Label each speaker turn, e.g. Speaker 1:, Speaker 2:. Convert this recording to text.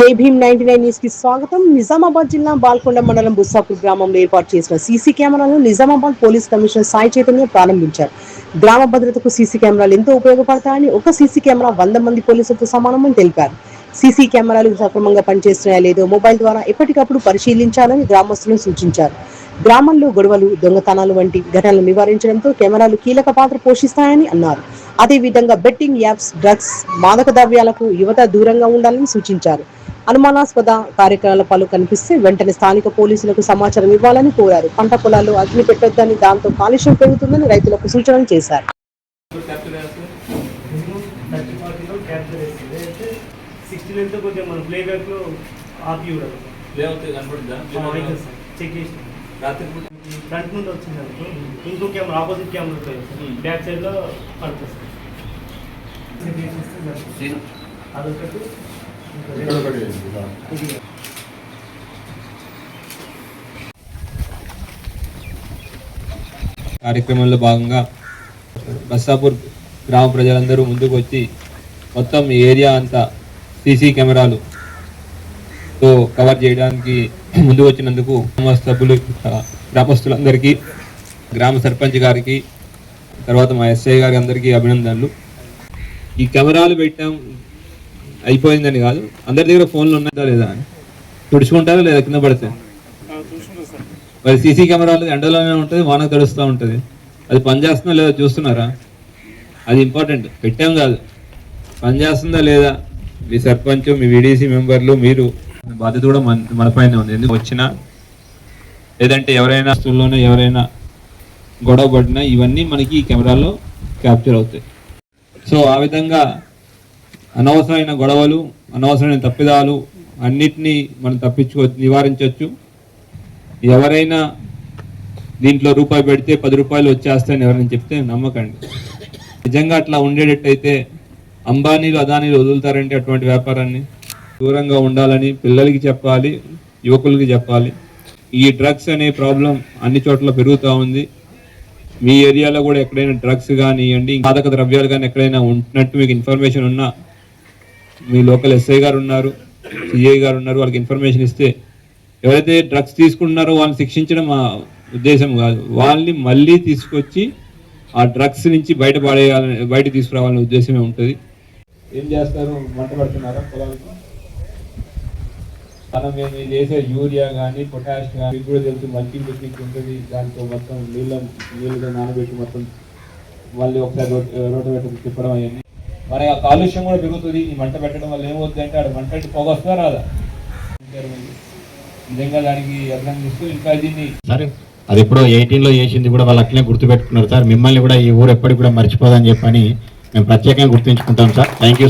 Speaker 1: జై భీమ్ 99 న్యూస్ కి స్వాగతం. నిజామాబాద్ జిల్లా బాల్కొండ మండలం బుస్సాపూర్ గ్రామంలో ఏర్పాటు చేసిన సీసీ కెమెరాలను నిజామాబాద్ పోలీస్ కమిషనర్ సాయి చైతన్య ప్రారంభించారు. గ్రామ భద్రతకు సీసీ కెమెరాలు ఎంతో ఉపయోగపడతాయని, ఒక సీసీ కెమెరా 100 మంది పోలీసులతో సమానమని తెలిపారు. సీసీ కెమెరాలు సక్రమంగా పనిచేస్తున్నాయా లేదో మొబైల్ ద్వారా ఎప్పటికప్పుడు పరిశీలించాలని గ్రామస్తులను సూచించారు. గ్రామంలో గొడవలు, దొంగతనాలు వంటి ఘటనలు నివారించడంతో కెమెరాలు కీలక పాత్ర పోషిస్తాయని అన్నారు. అదేవిధంగా బెట్టింగ్ యాప్స్, డ్రగ్స్, మాదక ద్రవ్యాలకు యువత దూరంగా ఉండాలని సూచించారు. అనుమానాస్పద కార్యకలాపాలు కనిపిస్తే వెంటనే స్థానిక పోలీసులకు సమాచారం ఇవ్వాలని కోరారు. పంట పొలాల్లో అగ్ని పెట్టొద్దని, దాంతో కాలుష్యం పెరుగుతుందని రైతులకు సూచనలు చేశారు.
Speaker 2: ఫ్రంట్ నుండి వచ్చింది ఇంకో camera opposite camera back side లో పడుతుంది అదొకటి.
Speaker 3: కార్యక్రమంలో భాగంగా బస్సాపూర్ గ్రామ ప్రజలందరూ ముందుకు వచ్చి మొత్తం ఏరియా అంతా సీసీ కెమెరాలుతో కవర్ చేయడానికి ముందుకు వచ్చినందుకు సభ్యులు, గ్రామస్తులందరికీ, గ్రామ సర్పంచ్ గారికి, తర్వాత మా ఎస్ఐ గారికి అందరికీ అభినందనలు. ఈ కెమెరాలు పెట్టాం అయిపోయిందని కాదు, అందరి దగ్గర ఫోన్లు ఉన్నాయా లేదా అని తుడుచుకుంటారా లేదా కింద పడితే. మరి సీసీ కెమెరాలు ఎండలోనే ఉంటుంది, వానకు తడుస్తూ ఉంటుంది. అది పనిచేస్తుందా లేదా చూస్తున్నారా? అది ఇంపార్టెంట్. పెట్టాం కాదు, పనిచేస్తుందా లేదా మీ సర్పంచ్, మీ విడిసి మెంబర్లు, మీరు బాధ్యత కూడా మన పైన ఉంది. ఎందుకు వచ్చినా లేదంటే ఎవరైనా వస్తువుల్లోనే ఎవరైనా గొడవ పడినా ఇవన్నీ మనకి ఈ కెమెరాల్లో క్యాప్చర్ అవుతాయి. సో ఆ విధంగా అనవసరమైన గొడవలు, అనవసరమైన తప్పిదాలు అన్నిటినీ మనం నివారించవచ్చు. ఎవరైనా దీంట్లో రూపాయి పెడితే 10 రూపాయలు వచ్చేస్తాయని ఎవరైనా చెప్తే నమ్మకండి. నిజంగా అట్లా ఉండేటట్టయితే అంబానీలు, అదానీలు వదులుతారంటే అటువంటి వ్యాపారాన్ని దూరంగా ఉండాలని పిల్లలకి చెప్పాలి, యువకులకి చెప్పాలి. ఈ డ్రగ్స్ అనే ప్రాబ్లం అన్ని చోట్ల పెరుగుతూ ఉంది. మీ ఏరియాలో కూడా ఎక్కడైనా డ్రగ్స్ కానివ్వండి, మాదక ద్రవ్యాలు కానీ ఎక్కడైనా ఉంటున్నట్టు మీకు ఇన్ఫర్మేషన్ ఉన్నా, మీ లోకల్ ఎస్ఐ గారు ఉన్నారు, సిఐ గారు ఉన్నారు, వాళ్ళకి ఇన్ఫర్మేషన్ ఇస్తే ఎవరైతే డ్రగ్స్ తీసుకుంటున్నారో వాళ్ళని శిక్షించడం మా ఉద్దేశం కాదు, వాళ్ళని మళ్ళీ తీసుకొచ్చి ఆ డ్రగ్స్ నుంచి బయట తీసుకురావాలనే ఉద్దేశమే ఉంటుంది. ఏం చేస్తారు? మంట పడుతున్నారా పొలాలకు? మనం మేము చేసే యూరియా కానీ, పొటాష్ కానీ కూడా తెలుసు, మల్చింగ్ టెక్నిక్ ఉంటుంది. దాంతో మొత్తం నీళ్ళుగా నానబెట్టి మొత్తం మళ్ళీ ఒకసారి రోడ్డు తిప్పడం అవన్నీ మనకి ఆ కాలుష్యం కూడా పెరుగుతుంది. ఈ మంట పెట్టడం వల్ల ఏమవుతుంది అంటే ఆడ మంట పొగ వస్తుందా రాదా? నిజంగా దానికి అర్థం చేస్తూ ఇంకా దీన్ని
Speaker 4: సరే, అది ఎప్పుడో 18లో చేసింది కూడా వాళ్ళు అట్లనే గుర్తుపెట్టుకున్నారు సార్. మిమ్మల్ని కూడా ఈ ఊరు ఎప్పటికి కూడా మర్చిపోదని చెప్పని మేము ప్రత్యేకంగా గుర్తుంచుకుంటాం సార్. Thank you.